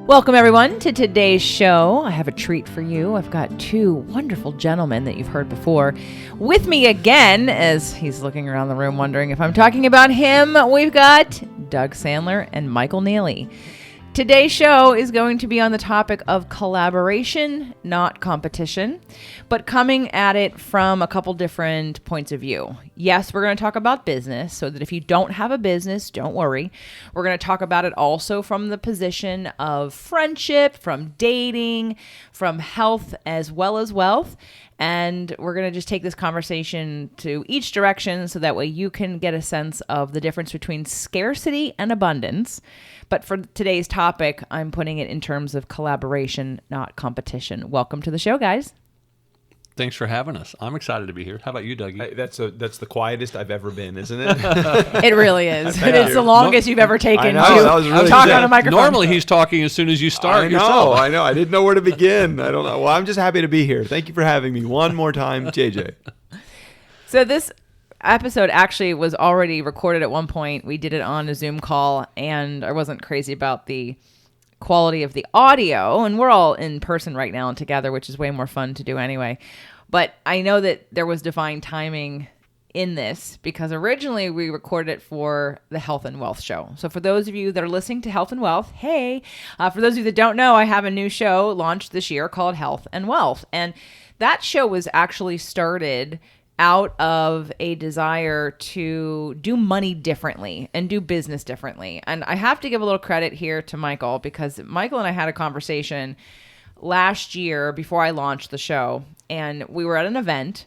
Welcome, everyone, to today's show. I have a treat for you. I've got two wonderful gentlemen that you've heard before with me again, as he's looking around the room wondering if I'm talking about him. We've got Doug Sandler and Michael Neely. Today's show is going to be on the topic of collaboration, not competition, but coming at it from a couple different points of view. Yes, we're going to talk about business, so that if you don't have a business, don't worry. We're going to talk about it also from the position of friendship, from dating, from health, as well as wealth. And we're going to just take this conversation to each direction so that way you can get a sense of the difference between scarcity and abundance. But for today's topic, I'm putting it in terms of collaboration, not competition. Welcome to the show, guys. Thanks for having us. I'm excited to be here. How about you, Dougie? That's the quietest I've ever been, isn't it? It really is. It's the longest you've ever taken that was really talk good. on a microphone. Normally he's talking as soon as you start yourself. I know. I didn't know where to begin. I don't know. Well, I'm just happy to be here. Thank you for having me one more time, JJ. So this episode actually was already recorded at one point. We did it on a Zoom call, and I wasn't crazy about the quality of the audio, and we're all in person right now and together, which is way more fun to do anyway. But I know that there was divine timing in this because originally we recorded it for the Health and Wealth show. So for those of you that are listening to Health and Wealth, hey, for those of you that don't know, I have a new show launched this year called Health and Wealth. And that show was actually started out of a desire to do money differently and do business differently. And I have to give a little credit here to Michael, because Michael and I had a conversation last year before I launched the show, and we were at an event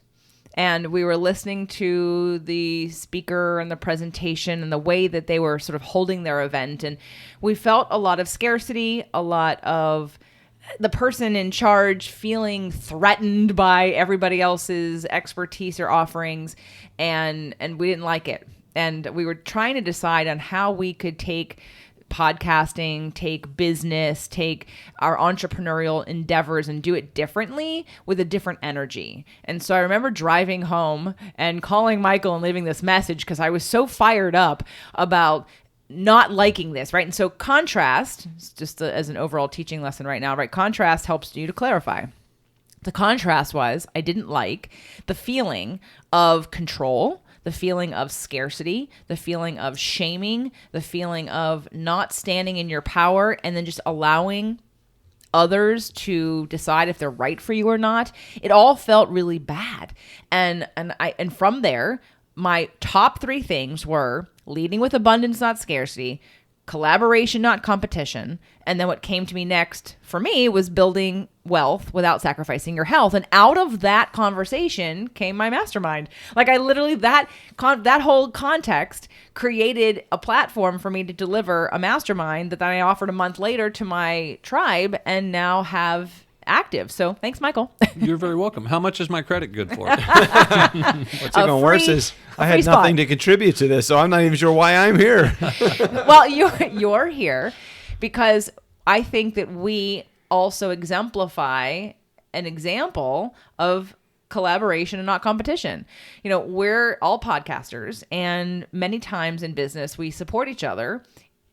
and we were listening to the speaker and the presentation and the way that they were sort of holding their event. And we felt a lot of scarcity, a lot of the person in charge feeling threatened by everybody else's expertise or offerings, and we didn't like it. And we were trying to decide on how we could take podcasting, take business, take our entrepreneurial endeavors and do it differently with a different energy. And so I remember driving home and calling Michael and leaving this message because I was so fired up about not liking this, right? And so contrast, just as an overall teaching lesson right now, right? Contrast helps you to clarify. The contrast was I didn't like the feeling of control, the feeling of scarcity, the feeling of shaming, the feeling of not standing in your power and then just allowing others to decide if they're right for you or not. It all felt really bad. And from there, my top three things were leading with abundance, not scarcity, collaboration, not competition. And then what came to me next for me was building wealth without sacrificing your health. And out of that conversation came my mastermind. Like I literally, that whole context created a platform for me to deliver a mastermind that then I offered a month later to my tribe and now have active. So thanks, Michael. You're very welcome. How much is my credit good for? What's even worse is I had nothing to contribute to this, so I'm not even sure why I'm here. Well, you're here because I think that we also exemplify an example of collaboration and not competition. You know, we're all podcasters, and many times in business, we support each other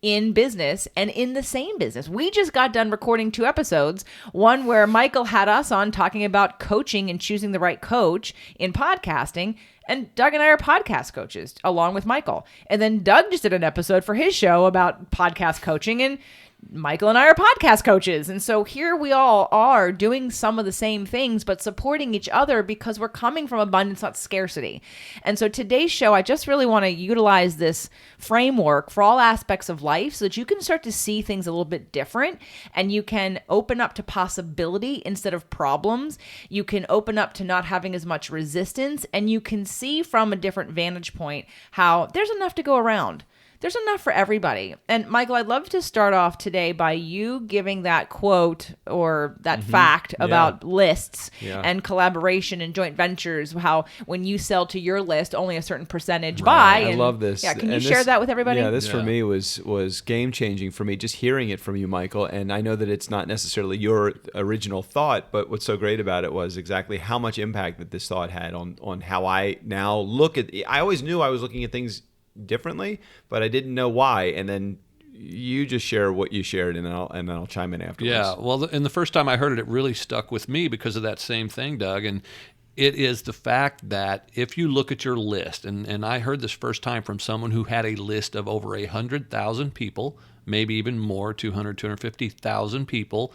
in business and in the same business. We just got done recording 2 episodes, one where Michael had us on talking about coaching and choosing the right coach in podcasting. And Doug and I are podcast coaches along with Michael. And then Doug just did an episode for his show about podcast coaching, and Michael and I are podcast coaches. And so here we all are doing some of the same things, but supporting each other because we're coming from abundance, not scarcity. And so today's show, I just really want to utilize this framework for all aspects of life so that you can start to see things a little bit different and you can open up to possibility instead of problems. You can open up to not having as much resistance, and you can see from a different vantage point how there's enough to go around. There's enough for everybody. And Michael, I'd love to start off today by you giving that quote or that fact about lists and collaboration and joint ventures, how when you sell to your list, only a certain percentage buy. I love this. Yeah, can you share that with everybody? Yeah, this for me was game changing for me, just hearing it from you, Michael. And I know that it's not necessarily your original thought, but what's so great about it was exactly how much impact that this thought had on how I now look at. I always knew I was looking at things differently, but I didn't know why. And then you just share what you shared, and then I'll chime in afterwards. Yeah, well, and the first time I heard it, it really stuck with me because of that same thing, Doug. And it is the fact that if you look at your list, and I heard this first time from someone who had a list of over 100,000 people, maybe even more, 200, 250,000 people.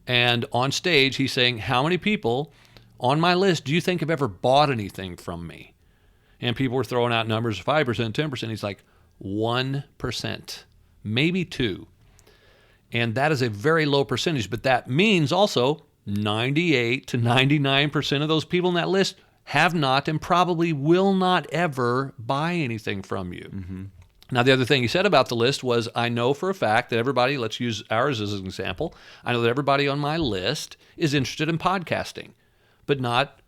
And on stage, he's saying, how many people on my list do you think have ever bought anything from me? And people were throwing out numbers, 5%, 10%. He's like, 1%, maybe 2%. And that is a very low percentage, but that means also 98 to 99% of those people in that list have not and probably will not ever buy anything from you. Mm-hmm. Now, the other thing he said about the list was, I know for a fact that everybody, let's use ours as an example, I know that everybody on my list is interested in podcasting, but not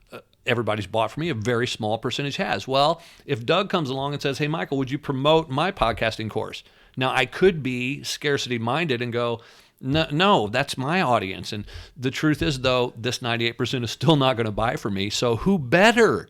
everybody's bought from me. A very small percentage has. Well, if Doug comes along and says, hey, Michael, would you promote my podcasting course? Now, I could be scarcity-minded and go, no, that's my audience. And the truth is, though, this 98% is still not going to buy from me. So who better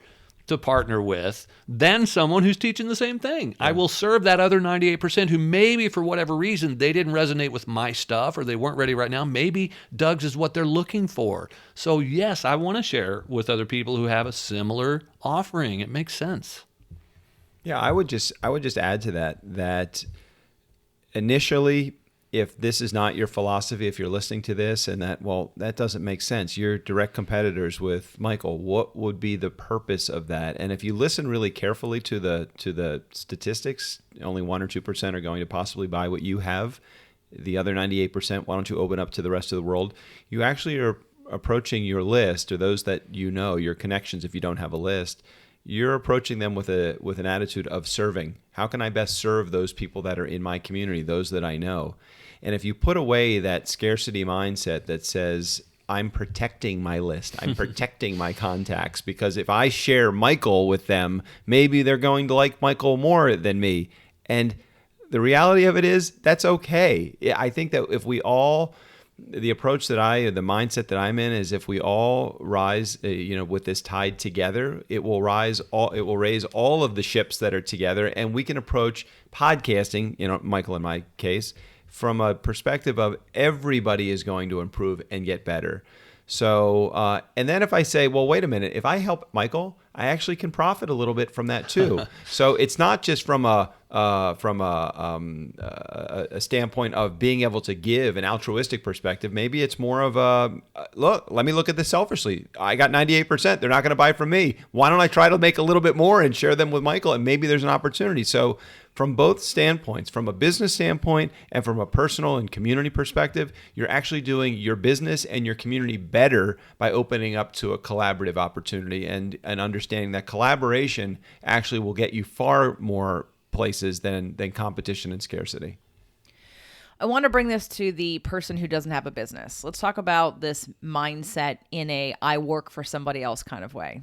to partner with than someone who's teaching the same thing? Yeah. I will serve that other 98% who maybe for whatever reason they didn't resonate with my stuff or they weren't ready right now. Maybe Doug's is what they're looking for. So yes, I want to share with other people who have a similar offering. It makes sense. Yeah, I would just add to that initially, if this is not your philosophy, if you're listening to this and that doesn't make sense. You're direct competitors with Michael. What would be the purpose of that? And if you listen really carefully to the statistics, only 1 or 2% are going to possibly buy what you have. The other 98%, why don't you open up to the rest of the world? You actually are approaching your list, or those that you know, your connections if you don't have a list. You're approaching them with an attitude of serving. How can I best serve those people that are in my community, those that I know? And if you put away that scarcity mindset that says, I'm protecting my list, I'm protecting my contacts, because if I share Michael with them, maybe they're going to like Michael more than me. And the reality of it is, that's okay. I think that if we all, the mindset that I'm in is if we all rise, with this tide together, it will raise all of the ships that are together, and we can approach podcasting, Michael in my case, from a perspective of everybody is going to improve and get better. So, and then if I say, well, wait a minute, if I help Michael, I actually can profit a little bit from that too. So it's not just from a standpoint of being able to give an altruistic perspective. Maybe it's more of let me look at this selfishly. I got 98%. They're not going to buy from me. Why don't I try to make a little bit more and share them with Michael? And maybe there's an opportunity. So from both standpoints, from a business standpoint and from a personal and community perspective, you're actually doing your business and your community better by opening up to a collaborative opportunity and understanding that collaboration actually will get you far more places than competition and scarcity. I want to bring this to the person who doesn't have a business. Let's talk about this mindset in a I work for somebody else kind of way.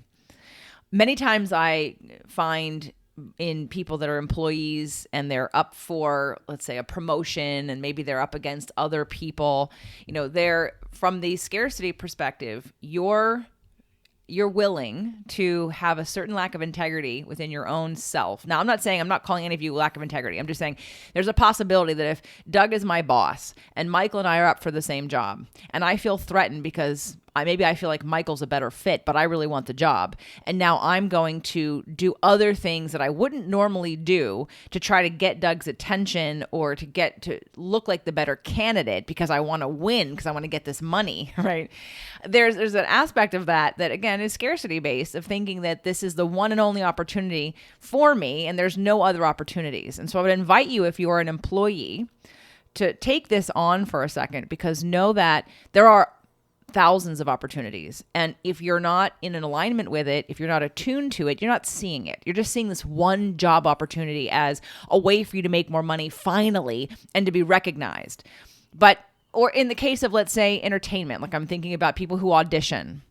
Many times I find in people that are employees and they're up for, let's say, a promotion, and maybe they're up against other people, they're from the scarcity perspective, you're willing to have a certain lack of integrity within your own self. Now, I'm not calling any of you lack of integrity. I'm just saying there's a possibility that if Doug is my boss and Michael and I are up for the same job and I feel threatened because I feel like Michael's a better fit, but I really want the job. And now I'm going to do other things that I wouldn't normally do to try to get Doug's attention or to get to look like the better candidate because I want to win, because I want to get this money, right? There's an aspect of that again is scarcity based, of thinking that this is the one and only opportunity for me and there's no other opportunities. And so I would invite you, if you are an employee, to take this on for a second, because know that there are thousands of opportunities. And if you're not in an alignment with it, if you're not attuned to it, you're not seeing it. You're just seeing this one job opportunity as a way for you to make more money finally and to be recognized. Or in the case of, let's say, entertainment, like I'm thinking about people who audition.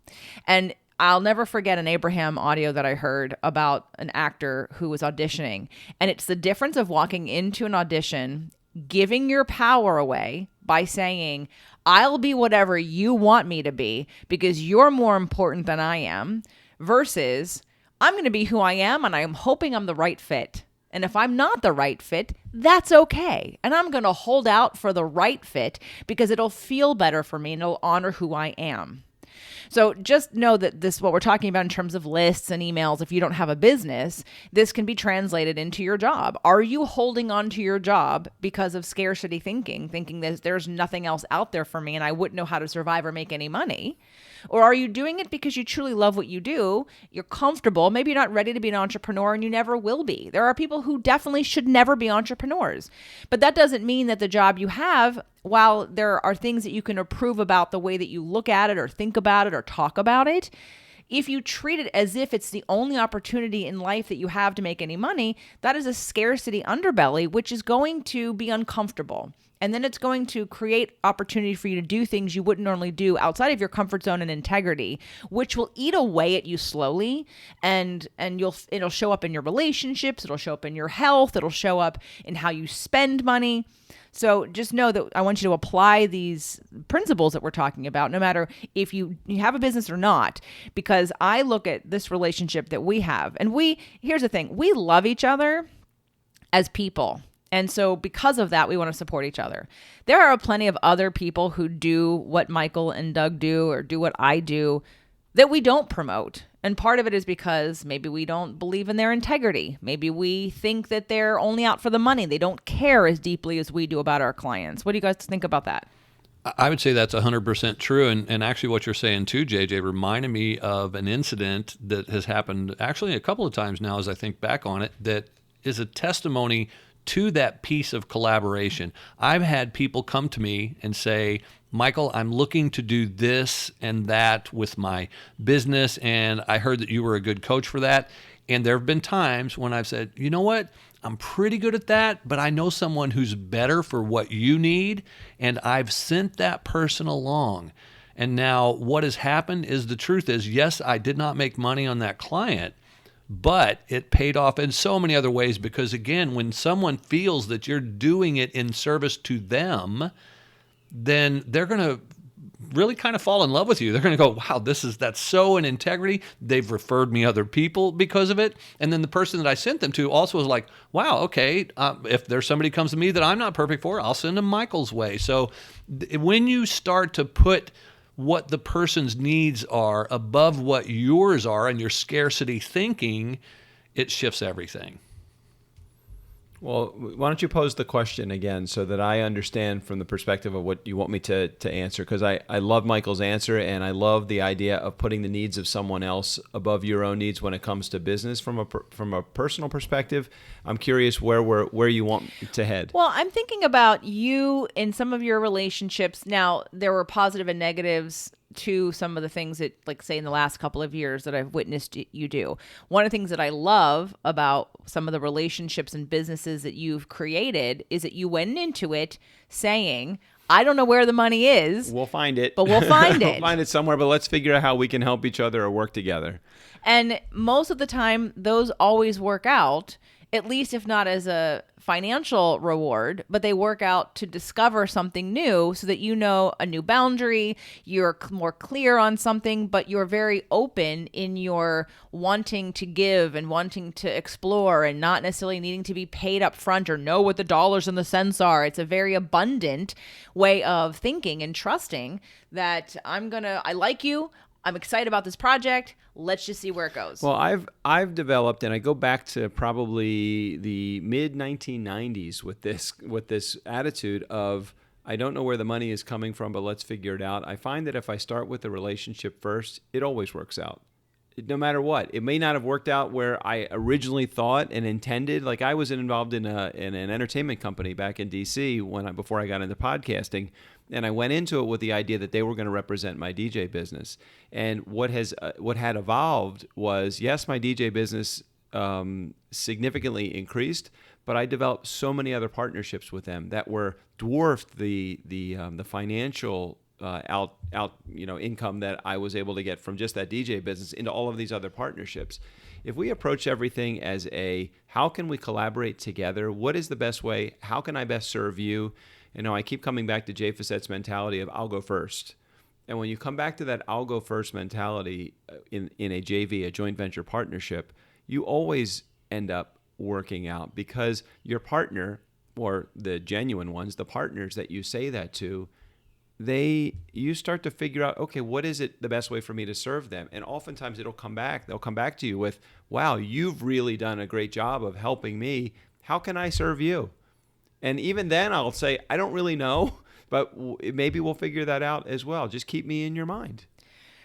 And I'll never forget an Abraham audio that I heard about an actor who was auditioning. And it's the difference of walking into an audition, giving your power away by saying, I'll be whatever you want me to be because you're more important than I am, versus I'm going to be who I am and I'm hoping I'm the right fit. And if I'm not the right fit, that's okay. And I'm going to hold out for the right fit because it'll feel better for me and it'll honor who I am. So just know that this, what we're talking about in terms of lists and emails, if you don't have a business, this can be translated into your job. Are you holding on to your job because of scarcity thinking that there's nothing else out there for me and I wouldn't know how to survive or make any money? Or are you doing it because you truly love what you do? You're comfortable. Maybe you're not ready to be an entrepreneur and you never will be. There are people who definitely should never be entrepreneurs. But that doesn't mean that the job you have, while there are things that you can improve about the way that you look at it or think about it or talk about it, if you treat it as if it's the only opportunity in life that you have to make any money, that is a scarcity underbelly, which is going to be uncomfortable. And then it's going to create opportunity for you to do things you wouldn't normally do outside of your comfort zone and integrity, which will eat away at you slowly. And it'll show up in your relationships. It'll show up in your health. It'll show up in how you spend money. So just know that I want you to apply these principles that we're talking about, no matter if you have a business or not, because I look at this relationship that we have. And here's the thing, we love each other as people. And so because of that, we want to support each other. There are plenty of other people who do what Michael and Doug do or do what I do that we don't promote. And part of it is because maybe we don't believe in their integrity. Maybe we think that they're only out for the money. They don't care as deeply as we do about our clients. What do you guys think about that? I would say that's 100% true. And actually what you're saying too, JJ, reminded me of an incident that has happened actually a couple of times now as I think back on it, that is a testimony to that piece of collaboration. I've had people come to me and say, Michael, I'm looking to do this and that with my business, and I heard that you were a good coach for that. And there have been times when I've said, you know what, I'm pretty good at that, but I know someone who's better for what you need, and I've sent that person along. And now what has happened is, the truth is, yes, I did not make money on that client, but it paid off in so many other ways, because again, when someone feels that you're doing it in service to them, then they're going to really kind of fall in love with you. They're going to go, wow, that's so in integrity. They've referred me other people because of it. And then the person that I sent them to also was like, wow, okay, if there's somebody comes to me that I'm not perfect for, I'll send them Michael's way. So when you start to put what the person's needs are above what yours are and your scarcity thinking, it shifts everything. Well, why don't you pose the question again so that I understand from the perspective of what you want me to answer? Because I love Michael's answer, and I love the idea of putting the needs of someone else above your own needs when it comes to business. From a personal perspective, I'm curious where you want to head. Well, I'm thinking about you in some of your relationships. Now, there were positive and negatives to some of the things that, like, say, in the last couple of years that I've witnessed you do. One of the things that I love about some of the relationships and businesses that you've created is that you went into it saying, I don't know where the money is. We'll find it. But we'll find it. We'll find it somewhere, but let's figure out how we can help each other or work together. And most of the time, those always work out, at least if not as a financial reward, but they work out to discover something new so that you know a new boundary, you're more clear on something, but you're very open in your wanting to give and wanting to explore and not necessarily needing to be paid up front or know what the dollars and the cents are. It's a very abundant way of thinking and trusting that I like you, I'm excited about this project. Let's just see where it goes. Well, I've developed, and I go back to probably the mid 1990s with this attitude of, I don't know where the money is coming from, but let's figure it out. I find that if I start with the relationship first, it always works out. No matter what. It may not have worked out where I originally thought and intended. Like, I was involved in an entertainment company back in DC before I got into podcasting, and I went into it with the idea that they were going to represent my DJ business. And what had evolved was, yes, my DJ business significantly increased, but I developed so many other partnerships with them that were dwarfed the financial income that I was able to get from just that DJ business into all of these other partnerships. If we approach everything as how can we collaborate together? What is the best way? How can I best serve you? I keep coming back to Jay Facette's mentality of I'll go first. And when you come back to that I'll go first mentality in a JV, a joint venture partnership, you always end up working out, because your partner, or the genuine ones, the partners that you say that to, you start to figure out, okay, what is it the best way for me to serve them? And oftentimes they'll come back to you with, wow, you've really done a great job of helping me. How can I serve you? And even then I'll say, I don't really know, but maybe we'll figure that out as well. Just keep me in your mind.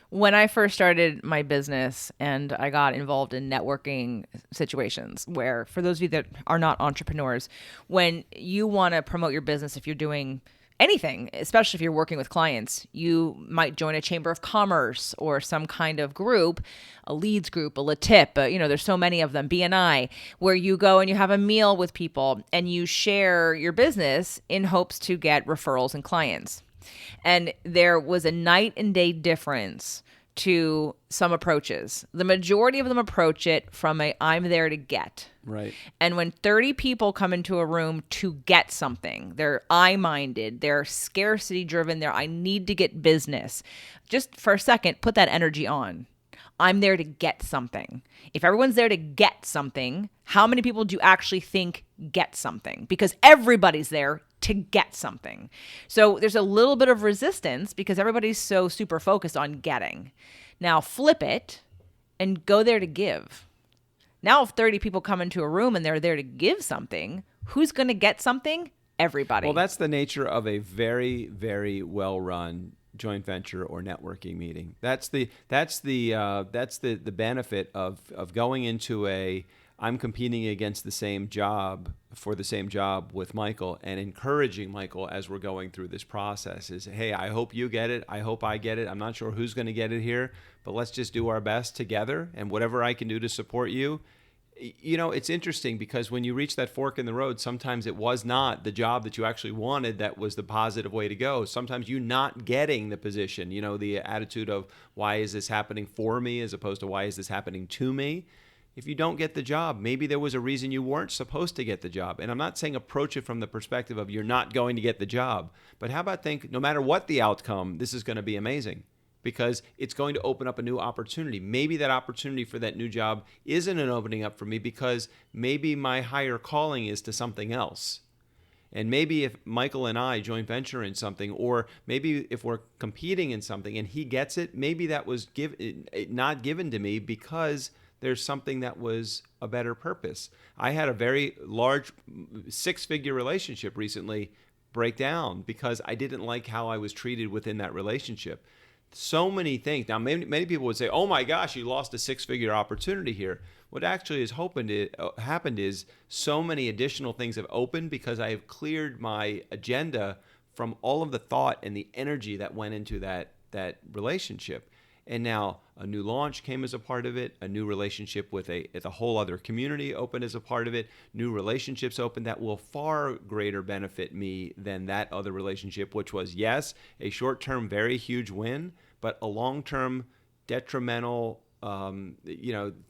When I first started my business and I got involved in networking situations where, for those of you that are not entrepreneurs, when you want to promote your business, if you're doing anything, especially if you're working with clients, you might join a chamber of commerce or some kind of group, a leads group, a LATIP, there's so many of them, BNI, where you go and you have a meal with people and you share your business in hopes to get referrals and clients. And there was a night and day difference to some approaches. The majority of them approach it from I'm there to get. Right. And when 30 people come into a room to get something, they're I-minded, they're scarcity driven, I need to get business. Just for a second, put that energy on. I'm there to get something. If everyone's there to get something, how many people do you actually think get something? Because everybody's there to get something. So there's a little bit of resistance because everybody's so super focused on getting. Now flip it and go there to give. Now if 30 people come into a room and they're there to give something, who's going to get something? Everybody. Well, that's the nature of a very, very well-run joint venture or networking meeting. That's the benefit of going into I'm competing against the same job for the same job with Michael, and encouraging Michael as we're going through this process is, hey, I hope you get it. I hope I get it. I'm not sure who's going to get it here, but let's just do our best together, and whatever I can do to support you. It's interesting because when you reach that fork in the road, sometimes it was not the job that you actually wanted that was the positive way to go. Sometimes you're not getting the position, the attitude of why is this happening for me as opposed to why is this happening to me? If you don't get the job, maybe there was a reason you weren't supposed to get the job. And I'm not saying approach it from the perspective of you're not going to get the job, but how about think no matter what the outcome, this is going to be amazing. Because it's going to open up a new opportunity. Maybe that opportunity for that new job isn't an opening up for me because maybe my higher calling is to something else. And maybe if Michael and I joint venture in something, or maybe if we're competing in something and he gets it, maybe that was not given to me because there's something that was a better purpose. I had a very large 6-figure relationship recently break down because I didn't like how I was treated within that relationship. So many things. Now, many people would say, oh my gosh, you lost a 6-figure opportunity here. What actually has happened is so many additional things have opened because I have cleared my agenda from all of the thought and the energy that went into that relationship. And now a new launch came as a part of it, a new relationship with a whole other community opened as a part of it, new relationships opened that will far greater benefit me than that other relationship, which was, yes, a short-term, very huge win, but a long-term detrimental,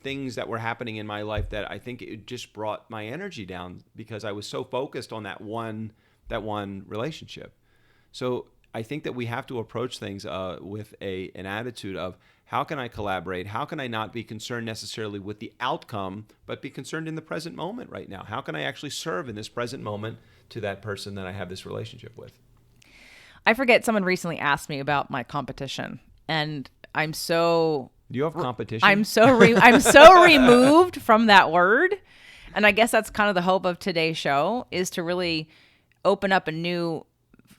things that were happening in my life that I think it just brought my energy down because I was so focused on that one relationship. So I think that we have to approach things with an attitude of how can I collaborate? How can I not be concerned necessarily with the outcome, but be concerned in the present moment right now? How can I actually serve in this present moment to that person that I have this relationship with? I forget, someone recently asked me about my competition, and I'm so... Do you have competition? I'm so removed from that word. And I guess that's kind of the hope of today's show, is to really open up a new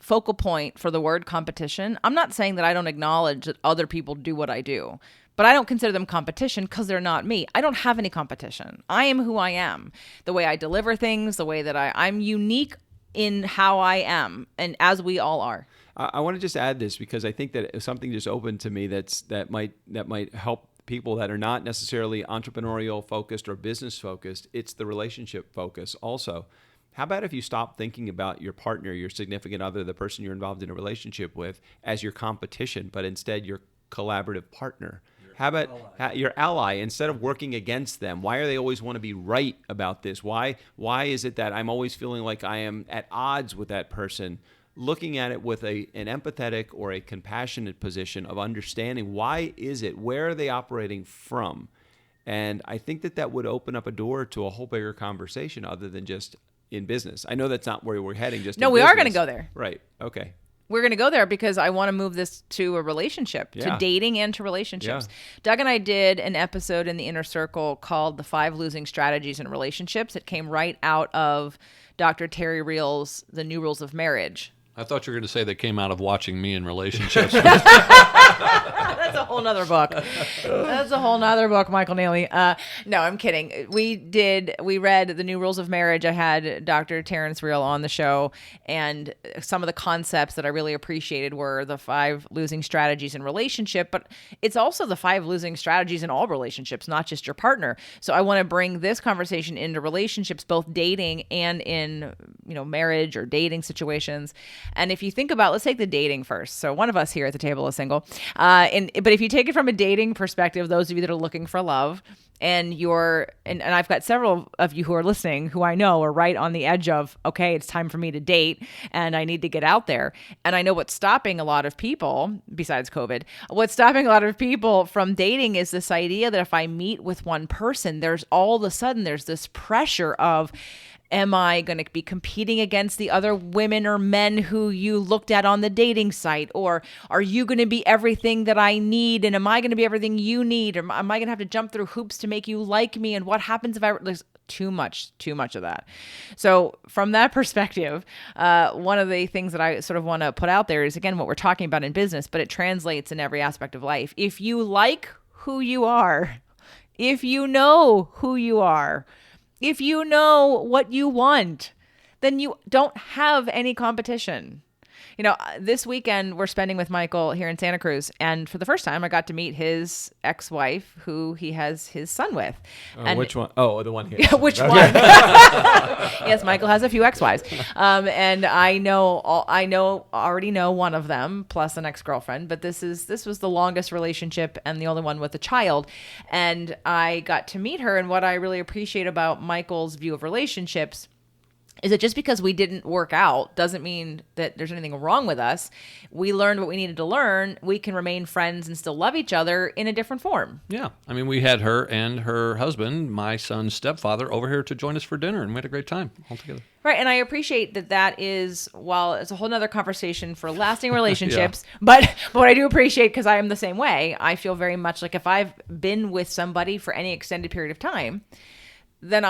focal point for the word competition. I'm not saying that I don't acknowledge that other people do what I do, but I don't consider them competition because they're not me. I don't have any competition. I am who I am. The way I deliver things, the way that I'm unique in how I am, and as we all are. I want to just add this because I think that something just opened to me that might help people that are not necessarily entrepreneurial focused or business focused. It's the relationship focus also. How about if you stop thinking about your partner, your significant other, the person you're involved in a relationship with, as your competition, but instead your collaborative partner? How about your ally? Instead of working against them, why are they always want to be right about this? Why is it that I'm always feeling like I am at odds with that person? Looking at it with an empathetic or a compassionate position of understanding why is it, where are they operating from? And I think that would open up a door to a whole bigger conversation other than just in business. I know that's not where we're heading. Just No, in we are business. going to go there. Right. Okay. We're going to go there because I want to move this to a relationship, to Yeah. dating and to relationships. Yeah. Doug and I did an episode in the Inner Circle called The 5 Losing Strategies in Relationships. It came right out of Dr. Terry Real's The New Rules of Marriage. I thought you were going to say they came out of watching me in relationships. That's a whole nother book. That's a whole nother book, Michael Neely. No, I'm kidding. We read The New Rules of Marriage. I had Dr. Terrence Real on the show, and some of the concepts that I really appreciated were the 5 losing strategies in relationship, but it's also the 5 losing strategies in all relationships, not just your partner. So I want to bring this conversation into relationships, both dating and in, marriage or dating situations. And if you think about, let's take the dating first. So one of us here at the table is single. But if you take it from a dating perspective, those of you that are looking for love, and I've got several of you who are listening who I know are right on the edge of, okay, it's time for me to date and I need to get out there. And I know what's stopping a lot of people, besides COVID, what's stopping a lot of people from dating is this idea that if I meet with one person, there's all of a sudden there's this pressure of, am I going to be competing against the other women or men who you looked at on the dating site? Or are you going to be everything that I need? And am I going to be everything you need? Or am I going to have to jump through hoops to make you like me? And what happens if there's too much of that? So from that perspective, one of the things that I sort of want to put out there is, again, what we're talking about in business, but it translates in every aspect of life. If you like who you are, if you know who you are, if you know what you want, then you don't have any competition. This weekend we're spending with Michael here in Santa Cruz, and for the first time I got to meet his ex-wife who he has his son with. And which one? Oh, the one here. Which one? Yes, Michael has a few ex-wives. And I already know one of them, plus an ex-girlfriend, but this was the longest relationship and the only one with a child. And I got to meet her, and what I really appreciate about Michael's view of relationships is that just because we didn't work out doesn't mean that there's anything wrong with us. We learned what we needed to learn. We can remain friends and still love each other in a different form. Yeah. I mean, we had her and her husband, my son's stepfather, over here to join us for dinner, and we had a great time all together. Right. And I appreciate that is, while it's a whole nother conversation for lasting relationships, but what I do appreciate, because I am the same way, I feel very much like if I've been with somebody for any extended period of time, then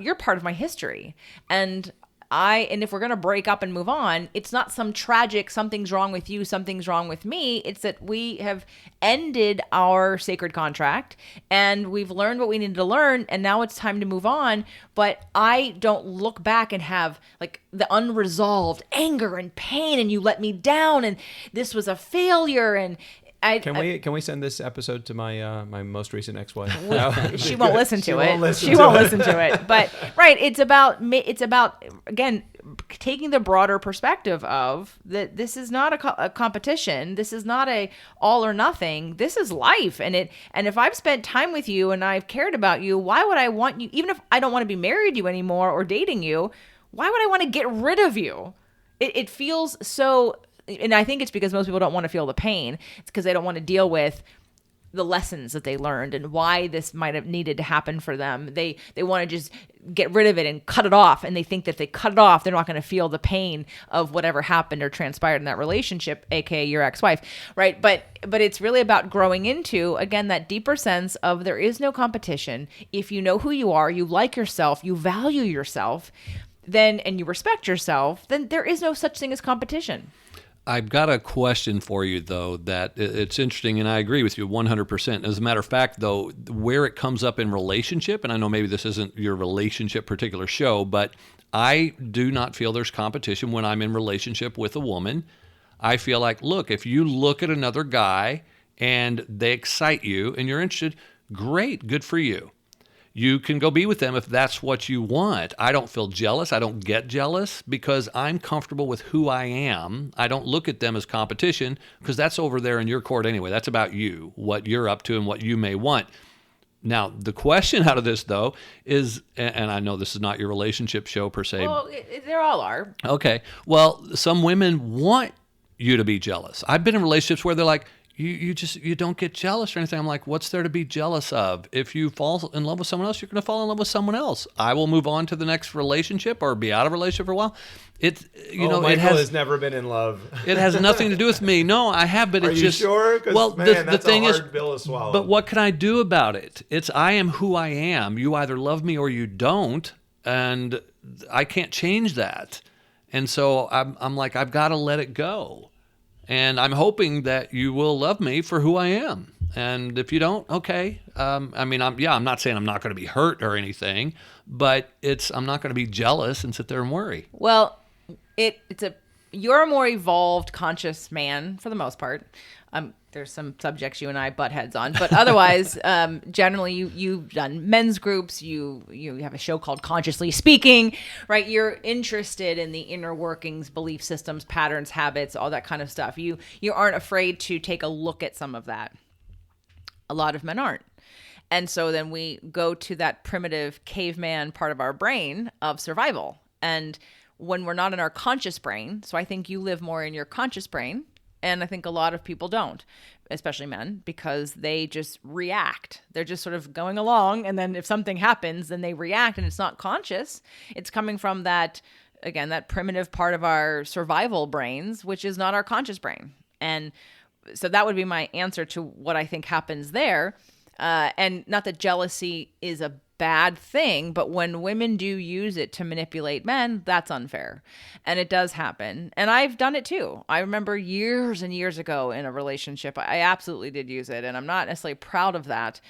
you're part of my history. And if we're going to break up and move on, it's not some tragic, something's wrong with you, something's wrong with me. It's that we have ended our sacred contract and we've learned what we needed to learn. And now it's time to move on. But I don't look back and have like the unresolved anger and pain, and you let me down and this was a failure. And Can we send this episode to my my most recent ex-wife? She won't listen to it. She won't listen to it. But right, it's about again taking the broader perspective of that. This is not a competition. This is not a all or nothing. This is life, and if I've spent time with you and I've cared about you, why would I want you? Even if I don't want to be married to you anymore or dating you, why would I want to get rid of you? It feels so. And I think it's because most people don't want to feel the pain. It's because they don't want to deal with the lessons that they learned and why this might have needed to happen for them. They want to just get rid of it and cut it off. And they think that if they cut it off, they're not going to feel the pain of whatever happened or transpired in that relationship, aka your ex-wife, right? But it's really about growing into, again, that deeper sense of there is no competition. If you know who you are, you like yourself, you value yourself, and you respect yourself, then there is no such thing as competition. I've got a question for you, though, that it's interesting, and I agree with you 100%. As a matter of fact, though, where it comes up in relationship, and I know maybe this isn't your relationship particular show, but I do not feel there's competition when I'm in relationship with a woman. I feel like, look, if you look at another guy and they excite you and you're interested, great, good for you. You can go be with them if that's what you want. I don't feel jealous. I don't get jealous because I'm comfortable with who I am. I don't look at them as competition because that's over there in your court anyway. That's about you, what you're up to and what you may want. Now, the question out of this, though, is, and I know this is not your relationship show per se. Well, they all are. Okay. Well, some women want you to be jealous. I've been in relationships where they're like, you don't get jealous or anything. I'm like, what's there to be jealous of? If you fall in love with someone else, you're going to fall in love with someone else. I will move on to the next relationship or be out of a relationship for a while. Michael has never been in love. It has nothing to do with me. No, I have, but it's just. Are you sure? Well, man, the thing a hard pill to swallow. But what can I do about it? I am who I am. You either love me or you don't, and I can't change that. And so I'm like, I've got to let it go. And I'm hoping that you will love me for who I am. And if you don't, okay. I'm not saying I'm not going to be hurt or anything, but I'm not going to be jealous and sit there and worry. Well, you're a more evolved, conscious man for the most part. There's some subjects you and I butt heads on, but otherwise, generally, you've done men's groups. You have a show called Consciously Speaking, right? You're interested in the inner workings, belief systems, patterns, habits, all that kind of stuff. You aren't afraid to take a look at some of that. A lot of men aren't. And so then we go to that primitive caveman part of our brain of survival. And when we're not in our conscious brain, so I think you live more in your conscious brain, and I think a lot of people don't, especially men, because they just react. They're just sort of going along, and then if something happens, then they react, and it's not conscious. It's coming from that, again, that primitive part of our survival brains, which is not our conscious brain. And so that would be my answer to what I think happens there. And not that jealousy is a bad thing, but when women do use it to manipulate men, that's unfair. And it does happen. And I've done it too. I remember years and years ago in a relationship, I absolutely did use it. And I'm not necessarily proud of that,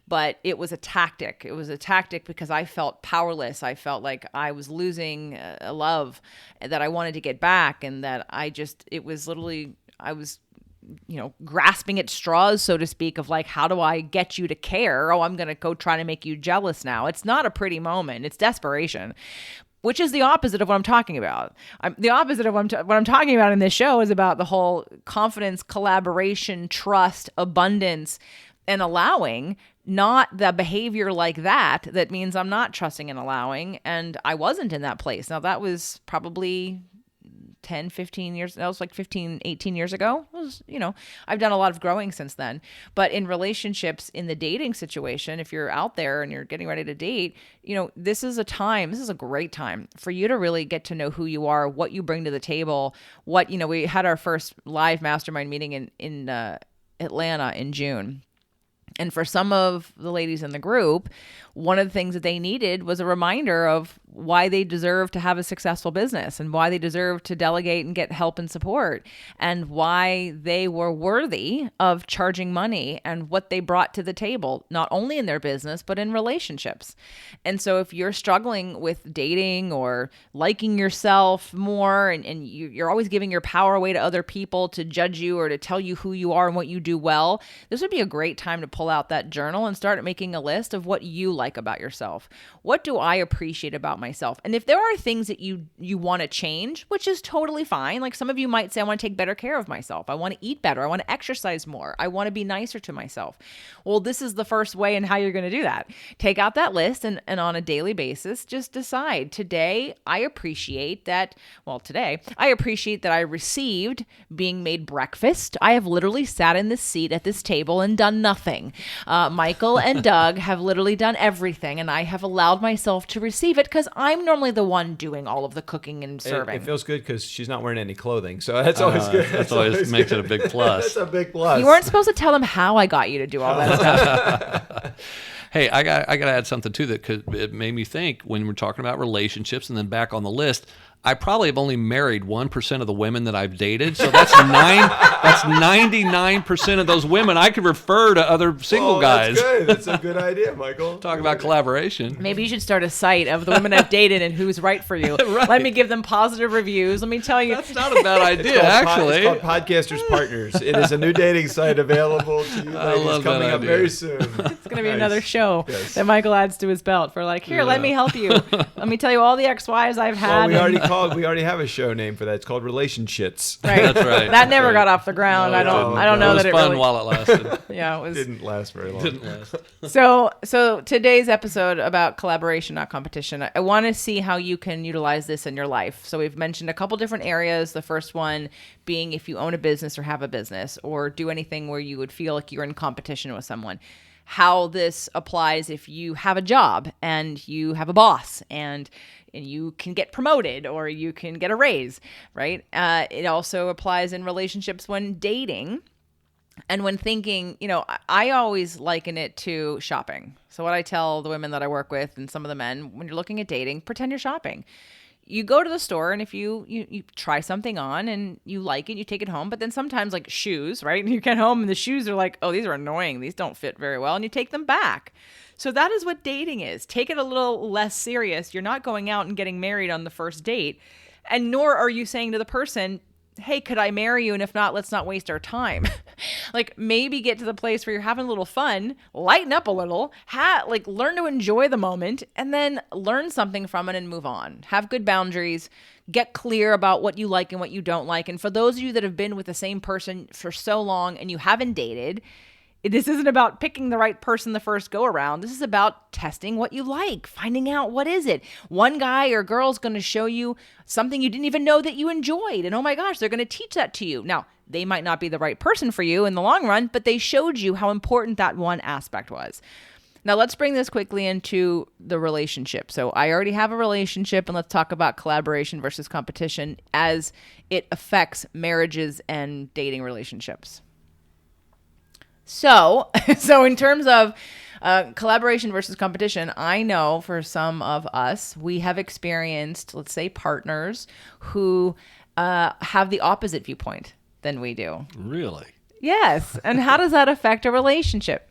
but it was a tactic. It was a tactic because I felt powerless. I felt like I was losing a love that I wanted to get back. And that I was grasping at straws, so to speak, of like, how do I get you to care? Oh, I'm going to go try to make you jealous now. It's not a pretty moment. It's desperation, which is the opposite of what I'm talking about. The opposite of what I'm talking about in this show is about the whole confidence, collaboration, trust, abundance, and allowing, not the behavior like that means I'm not trusting and allowing. And I wasn't in that place. Now, that was probably 10, 15 years, that was like 15, 18 years ago. It was, I've done a lot of growing since then. But in relationships, in the dating situation, if you're out there and you're getting ready to date, this is a great time for you to really get to know who you are, what you bring to the table, we had our first live mastermind meeting in Atlanta in June. And for some of the ladies in the group, one of the things that they needed was a reminder of why they deserve to have a successful business and why they deserve to delegate and get help and support and why they were worthy of charging money and what they brought to the table, not only in their business, but in relationships. And so if you're struggling with dating or liking yourself more and you're always giving your power away to other people to judge you or to tell you who you are and what you do well, this would be a great time to pull out that journal and start making a list of what you like about yourself. What do I appreciate about myself? And if there are things that you want to change, which is totally fine. Like some of you might say, I want to take better care of myself. I want to eat better. I want to exercise more. I want to be nicer to myself. Well, this is the first way in how you're going to do that. Take out that list and on a daily basis, just decide today I appreciate that I received being made breakfast. I have literally sat in this seat at this table and done nothing. Michael and Doug have literally done everything, and I have allowed myself to receive it because I'm normally the one doing all of the cooking and serving. It feels good because she's not wearing any clothing, so that's always good. That's always makes it a big plus. That's a big plus. You weren't supposed to tell them how I got you to do all that stuff. Hey, I got to add something too that it made me think when we're talking about relationships and then back on the list. I probably have only married 1% of the women that I've dated, so that's 99% of those women I could refer to other single guys. That's good. That's a good idea, Michael. Talk about collaboration. Maybe you should start a site of the women I've dated and who's right for you. Right. Let me give them positive reviews. Let me tell you. That's not a bad idea, actually. It's called Podcasters Partners. It is a new dating site available to you ladies coming up very soon. It's going to be another show that Michael adds to his belt for here, let me help you. Let me tell you all the ex-wives I've had. Well, we already called We already have a show name for that. It's called Relationships. Right. That's right. That never That's got right. off the ground. No, I don't it know it was that it fun really. while it lasted. Yeah, it was. Didn't last very long. Didn't last. So today's episode about collaboration, not competition. I want to see how you can utilize this in your life. So we've mentioned a couple different areas. The first one being if you own a business or have a business or do anything where you would feel like you're in competition with someone. How this applies if you have a job and you have a boss and you can get promoted or you can get a raise, right? It also applies in relationships when dating. And when thinking, I always liken it to shopping. So what I tell the women that I work with and some of the men, when you're looking at dating, pretend you're shopping. You go to the store and if you try something on and you like it, you take it home. But then sometimes like shoes, right? And you get home and the shoes are like, oh, these are annoying. These don't fit very well. And you take them back. So that is what dating is. Take it a little less serious. You're not going out and getting married on the first date. And nor are you saying to the person, hey, could I marry you? And if not, let's not waste our time. Like maybe get to the place where you're having a little fun, lighten up a little, learn to enjoy the moment and then learn something from it and move on. Have good boundaries, get clear about what you like and what you don't like. And for those of you that have been with the same person for so long and you haven't dated, this isn't about picking the right person the first go around. This is about testing what you like, finding out what is it. One guy or girl is going to show you something you didn't even know that you enjoyed. And oh my gosh, they're going to teach that to you. Now, they might not be the right person for you in the long run, but they showed you how important that one aspect was. Now, let's bring this quickly into the relationship. So I already have a relationship, and let's talk about collaboration versus competition as it affects marriages and dating relationships. So in terms of collaboration versus competition, I know for some of us, we have experienced, let's say, partners who have the opposite viewpoint than we do. Really? Yes. And how does that affect a relationship?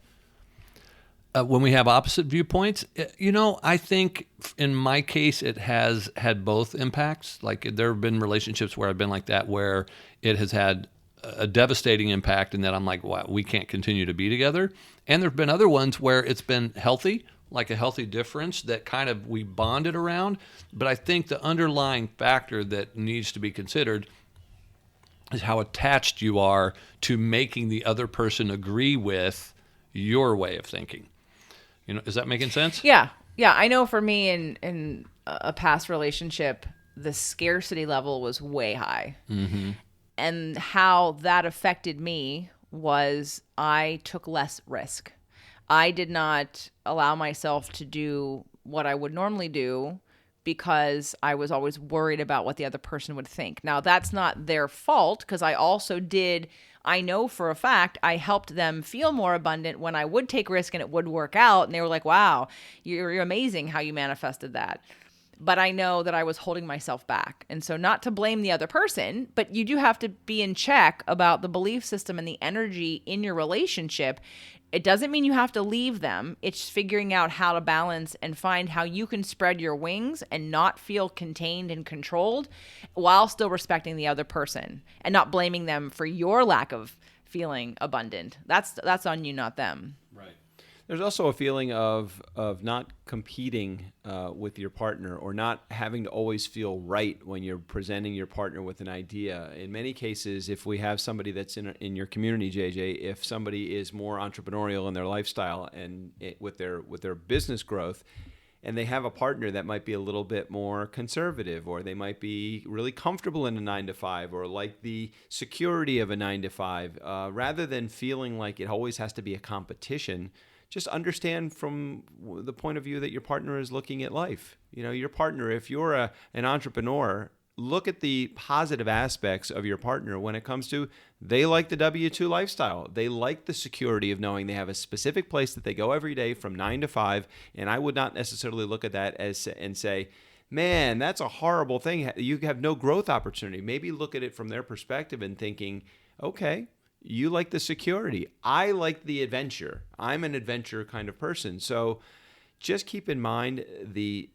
When we have opposite viewpoints, I think in my case, it has had both impacts. Like there have been relationships where I've been like that, where it has had a devastating impact and that I'm like, wow, we can't continue to be together. And there've been other ones where it's been healthy, like a healthy difference that kind of we bonded around. But I think the underlying factor that needs to be considered is how attached you are to making the other person agree with your way of thinking. Is that making sense? Yeah. Yeah. I know for me in a past relationship, the scarcity level was way high. Mm-hmm. And how that affected me was I took less risk. I did not allow myself to do what I would normally do because I was always worried about what the other person would think. Now, that's not their fault because I know for a fact I helped them feel more abundant when I would take risk and it would work out. And they were like, wow, you're amazing how you manifested that. But I know that I was holding myself back. And so not to blame the other person, but you do have to be in check about the belief system and the energy in your relationship. It doesn't mean you have to leave them. It's figuring out how to balance and find how you can spread your wings and not feel contained and controlled while still respecting the other person and not blaming them for your lack of feeling abundant. That's on you, not them. Right. There's also a feeling of not competing with your partner or not having to always feel right when you're presenting your partner with an idea. In many cases, if we have somebody that's in your community, JJ, if somebody is more entrepreneurial in their lifestyle and with their business growth, and they have a partner that might be a little bit more conservative, or they might be really comfortable in a 9-to-5 or like the security of a 9-to-5, rather than feeling like it always has to be a competition, just understand from the point of view that your partner is looking at life. Your partner, if you're an entrepreneur, look at the positive aspects of your partner when it comes to they like the W-2 lifestyle. They like the security of knowing they have a specific place that they go every day from 9-to-5. And I would not necessarily look at that and say, man, that's a horrible thing. You have no growth opportunity. Maybe look at it from their perspective and thinking, okay, you like the security. I like the adventure. I'm an adventure kind of person. So just keep in mind the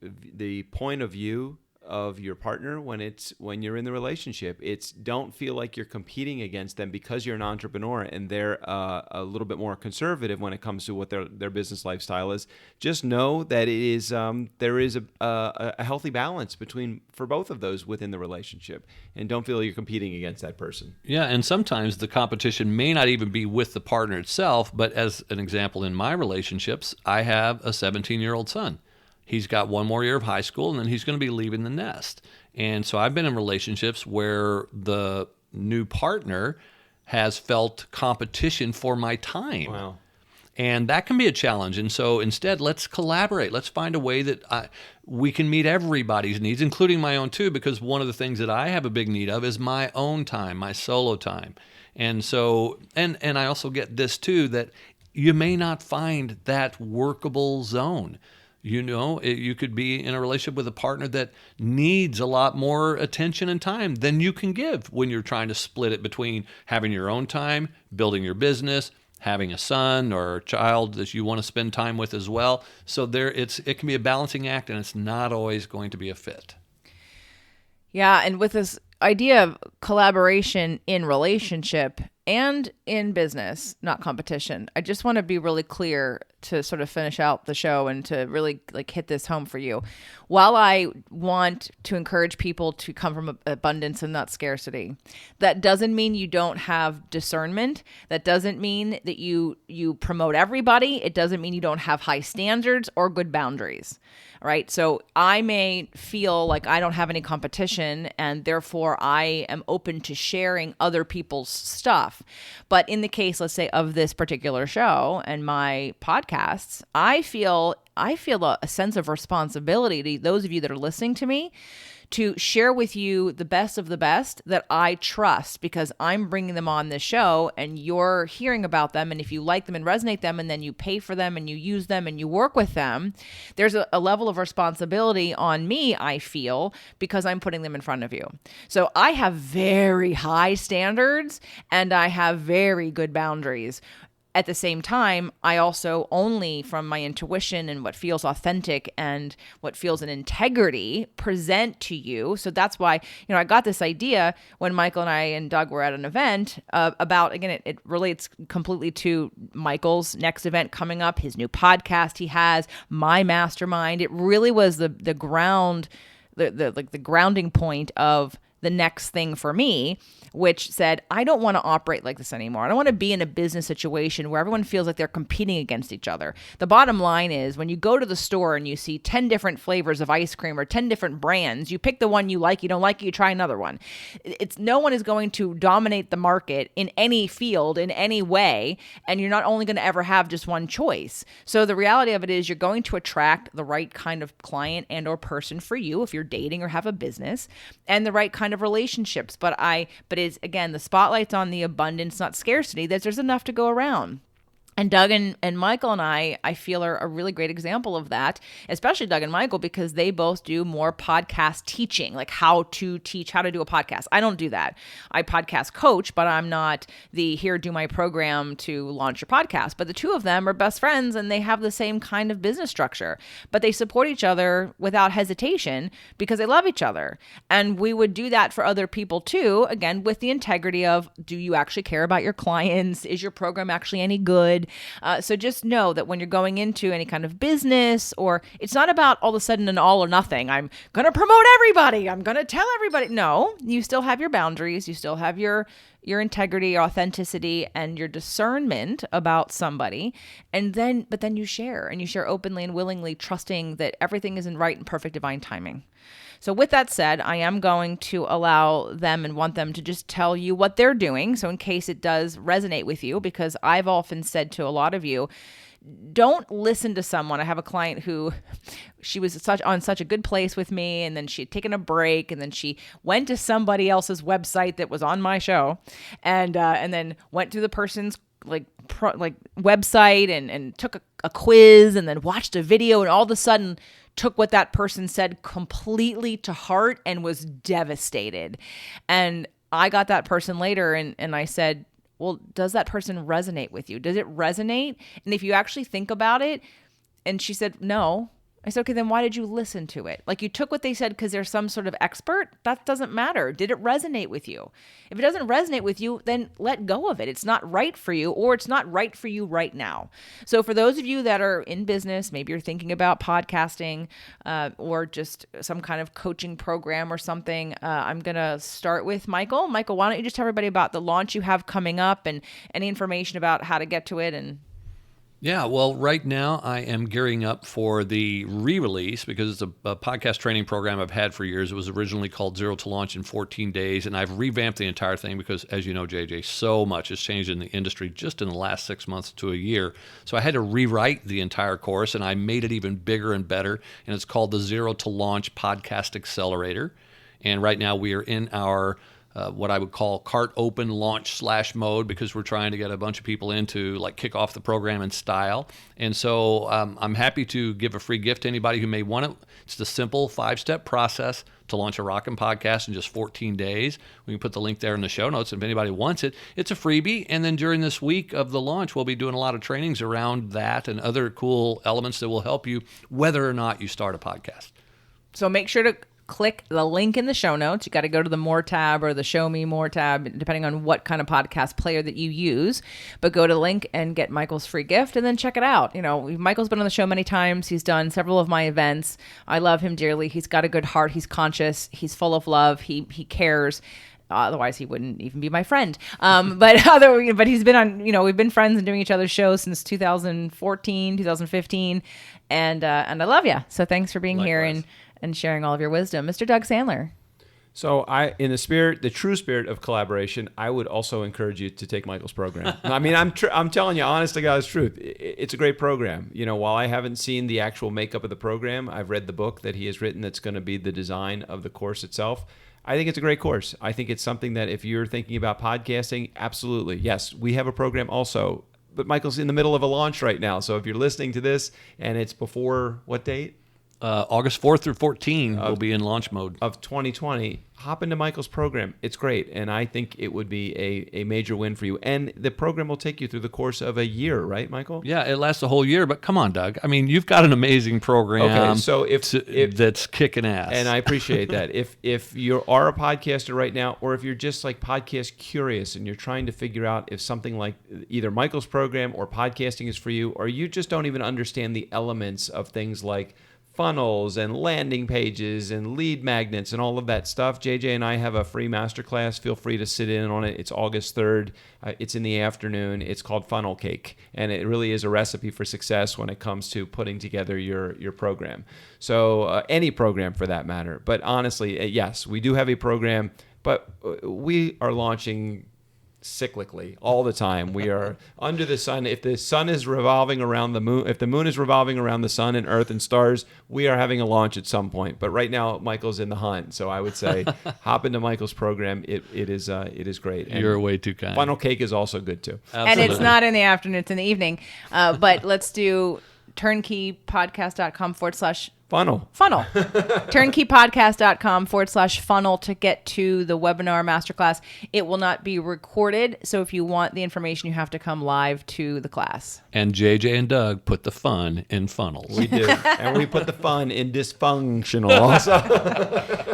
point of view of your partner when you're in the relationship. It's don't feel like you're competing against them because you're an entrepreneur and they're a little bit more conservative when it comes to what their business lifestyle is. Just know that it is there is a healthy balance for both of those within the relationship, and don't feel you're competing against that person. Yeah, and sometimes the competition may not even be with the partner itself, but as an example, in my relationships, I have a 17-year-old son. He's got one more year of high school, and then he's going to be leaving the nest. And so I've been in relationships where the new partner has felt competition for my time. Wow. And that can be a challenge. And so instead, let's collaborate. Let's find a way that we can meet everybody's needs, including my own too, because one of the things that I have a big need of is my own time, my solo time. And so, and I also get this too, that you may not find that workable zone. You could be in a relationship with a partner that needs a lot more attention and time than you can give when you're trying to split it between having your own time, building your business, having a son or a child that you want to spend time with as well. So it can be a balancing act, and it's not always going to be a fit. Yeah, and with this idea of collaboration in relationship and in business, not competition, I just want to be really clear to sort of finish out the show and to really hit this home for you. While I want to encourage people to come from abundance and not scarcity, that doesn't mean you don't have discernment. That doesn't mean that you promote everybody. It doesn't mean you don't have high standards or good boundaries. Right. So I may feel like I don't have any competition and therefore I am open to sharing other people's stuff. But in the case, let's say, of this particular show and my podcasts, I feel a sense of responsibility to those of you that are listening to me to share with you the best of the best that I trust, because I'm bringing them on this show and you're hearing about them. And if you like them and resonate them, and then you pay for them and you use them and you work with them, there's a level of responsibility on me, I feel, because I'm putting them in front of you. So I have very high standards and I have very good boundaries. At the same time, I also only from my intuition and what feels authentic and what feels an integrity present to you. So that's why, I got this idea when Michael and I and Doug were at an event about, again, it relates completely to Michael's next event coming up, his new podcast he has, my mastermind. It really was the ground, the grounding point of the next thing for me, which said, I don't want to operate like this anymore. I don't want to be in a business situation where everyone feels like they're competing against each other. The bottom line is when you go to the store and you see 10 different flavors of ice cream or 10 different brands, you pick the one you like, you don't like it, you try another one. No one is going to dominate the market in any field in any way, and you're not only going to ever have just one choice. So the reality of it is you're going to attract the right kind of client and or person for you if you're dating or have a business, and the right kind of relationships. But is, again, the spotlight's on the abundance, not scarcity, that there's enough to go around. And Doug and Michael and I feel are a really great example of that, especially Doug and Michael, because they both do more podcast teaching, like how to teach how to do a podcast. I don't do that. I podcast coach, but I'm not the here, do my program to launch your podcast. But the two of them are best friends and they have the same kind of business structure, but they support each other without hesitation because they love each other. And we would do that for other people too, again, with the integrity of, do you actually care about your clients? Is your program actually any good? So just know that when you're going into any kind of business, or it's not about all of a sudden an all or nothing. I'm going to promote everybody. I'm going to tell everybody. No, you still have your boundaries. You still have your integrity, your authenticity, and your discernment about somebody. But then you share openly and willingly, trusting that everything is in right and perfect divine timing. So with that said, I am going to allow them and want them to just tell you what they're doing. So in case it does resonate with you, because I've often said to a lot of you, don't listen to someone. I have a client who she was on such a good place with me, and then she had taken a break, and then she went to somebody else's website that was on my show, and then went to the person's website and took a quiz, and then watched a video, and all of a sudden took what that person said completely to heart and was devastated. And I got that person later and I said, well, does that person resonate with you? Does it resonate? And if you actually think about it, and she said, no. I said, okay, then why did you listen to it? Like, you took what they said because they're some sort of expert? That doesn't matter. Did it resonate with you? If it doesn't resonate with you, then let go of it. It's not right for you, or it's not right for you right now. So for those of you that are in business, maybe you're thinking about podcasting or just some kind of coaching program or something, I'm going to start with Michael. Michael, why don't you just tell everybody about the launch you have coming up and any information about how to get to it? And yeah, well, right now I am gearing up for the re-release because it's a podcast training program I've had for years. It was originally called Zero to Launch in 14 Days, and I've revamped the entire thing because, as you know, JJ, so much has changed in the industry just in the last 6 months to a year. So I had to rewrite the entire course, and I made it even bigger and better, and it's called the Zero to Launch Podcast Accelerator. And right now we are in our what I would call cart open launch / mode, because we're trying to get a bunch of people in to like kick off the program in style. And so I'm happy to give a free gift to anybody who may want it. It's the simple 5-step process to launch a rockin' podcast in just 14 days. We can put the link there in the show notes. If anybody wants it, it's a freebie. And then during this week of the launch, we'll be doing a lot of trainings around that and other cool elements that will help you whether or not you start a podcast. so make sure to click the link in the show notes. You got to go to the More tab or the Show Me More tab, depending on what kind of podcast player that you use. But go to the link and get Michael's free gift and then check it out. You know, Michael's been on the show many times. He's done several of my events. I love him dearly. He's got a good heart. He's conscious. He's full of love. He cares. Otherwise, he wouldn't even be my friend. But he's been on, we've been friends and doing each other's shows since 2014, 2015. And I love you. So thanks for being here and sharing all of your wisdom. Mr. Doug Sandler. So in the true spirit of collaboration, I would also encourage you to take Michael's program. I mean, I'm telling you, honest to God's truth, it's a great program. While I haven't seen the actual makeup of the program, I've read the book that he has written that's going to be the design of the course itself. I think it's a great course. I think it's something that if you're thinking about podcasting, absolutely. Yes, we have a program also, but Michael's in the middle of a launch right now. So if you're listening to this and it's before what date? August 4th through 14 will be in launch mode. Of 2020, hop into Michael's program. It's great, and I think it would be a major win for you. And the program will take you through the course of a year, right, Michael? Yeah, it lasts a whole year, but come on, Doug. I mean, you've got an amazing program. Okay, so if that's kicking ass. And I appreciate that. If you are a podcaster right now, or if you're just like podcast curious and you're trying to figure out if something like either Michael's program or podcasting is for you, or you just don't even understand the elements of things like funnels and landing pages and lead magnets and all of that stuff, JJ and I have a free masterclass. Feel free to sit in on it. It's August 3rd. It's in the afternoon. It's called Funnel Cake, and it really is a recipe for success when it comes to putting together your program. So any program for that matter. But honestly, yes, we do have a program, but we are launching cyclically all the time. We are under the sun. If the sun is revolving around the moon, if the moon is revolving around the sun and earth and stars, we are having a launch at some point. But right now, Michael's in the hunt. So I would say hop into Michael's program. It is great. And you're way too kind. Funnel Cake is also good too. Absolutely. And it's not in the afternoon, it's in the evening. But let's do turnkeypodcast.com/funnel. turnkeypodcast.com/funnel to get to the webinar masterclass. It will not be recorded. So if you want the information, you have to come live to the class. And JJ and Doug put the fun in funnels. We do. And we put the fun in dysfunctional also.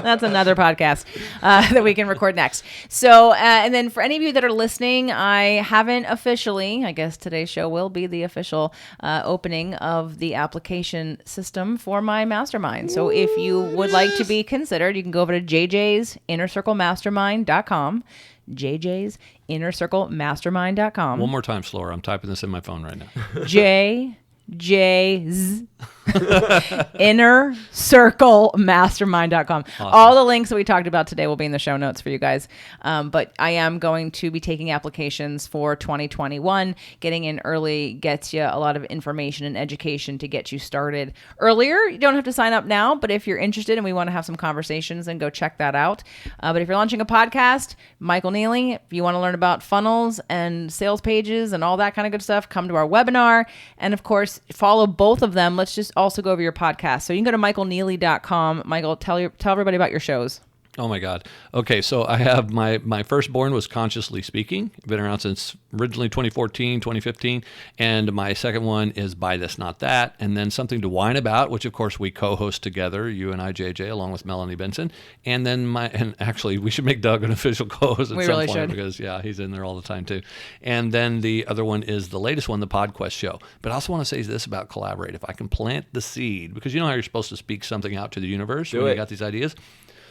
That's another podcast that we can record next. So, and then for any of you that are listening, I haven't officially, I guess today's show will be the official opening of the application system for my mastermind. So if you would like to be considered, you can go over to jjsinnercirclemastermind.com. jjsinnercirclemastermind.com. One more time slower. I'm typing this in my phone right now. JJ's innercirclemastermind.com. Awesome. All the links that we talked about today will be in the show notes for you guys. But I am going to be taking applications for 2021. Getting in early gets you a lot of information and education to get you started earlier. You don't have to sign up now, but if you're interested and we want to have some conversations, then go check that out. But if you're launching a podcast, Michael Neely, if you want to learn about funnels and sales pages and all that kind of good stuff, come to our webinar. And of course, follow both of them. Let's just also go over your podcast. So you can go to michaelneely.com. Michael, tell everybody about your shows. Oh my God. Okay, so I have my firstborn was Consciously Speaking. Been around since originally 2014, 2015. And my second one is Buy This, Not That. And then Something to Whine About, which of course we co-host together, you and I, JJ, along with Melanie Benson. And then and actually we should make Doug an official co-host at We some really point should. because he's in there all the time too. And then the other one is the latest one, the PodQuest show. But I also want to say this about Collaborate. If I can plant the seed, because you know how you're supposed to speak something out to the universe when you got these ideas.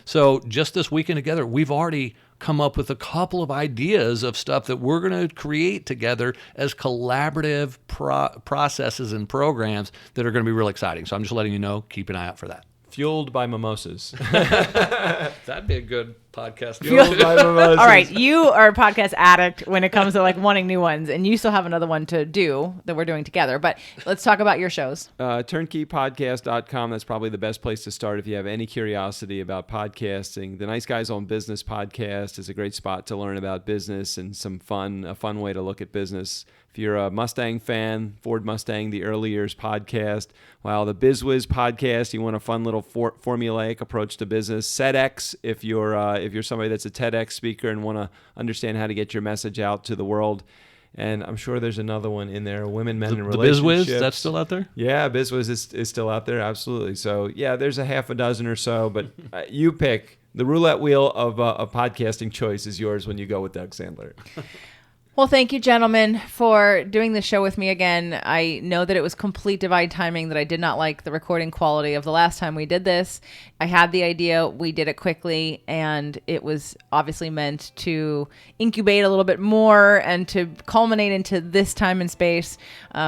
So just this weekend together, we've already come up with a couple of ideas of stuff that we're going to create together as collaborative processes and programs that are going to be real exciting. So I'm just letting you know, keep an eye out for that. Fueled by mimosas. That'd be a good podcast. Fueled by mimosas. All right, you are a podcast addict when it comes to like wanting new ones, and you still have another one to do that we're doing together. But let's talk about your shows. Turnkeypodcast.com. That's probably the best place to start if you have any curiosity about podcasting. The Nice Guys on Business podcast is a great spot to learn about business and a fun way to look at business. If you're a Mustang fan, Ford Mustang, the Early Years podcast. Wow, the BizWiz podcast, you want a fun little formulaic approach to business. SEDx, if you're somebody that's a TEDx speaker and want to understand how to get your message out to the world. And I'm sure there's another one in there, Women, Men, and The Relationships. BizWiz, that's still out there? Yeah, BizWiz is still out there, absolutely. So, yeah, there's a half a dozen or so, but you pick. The roulette wheel of podcasting choice is yours when you go with Doug Sandler. Well, thank you, gentlemen, for doing this show with me again. I know that it was complete divine timing, that I did not like the recording quality of the last time we did this. I had the idea, we did it quickly, and it was obviously meant to incubate a little bit more and to culminate into this time and space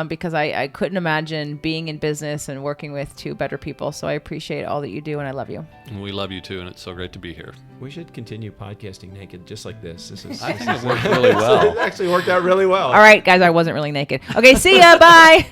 because I couldn't imagine being in business and working with two better people. So I appreciate all that you do, and I love you. And we love you too, and it's so great to be here. We should continue podcasting naked just like this. I think it worked really well. It actually worked out really well. All right, guys, I wasn't really naked. Okay, see ya. Bye.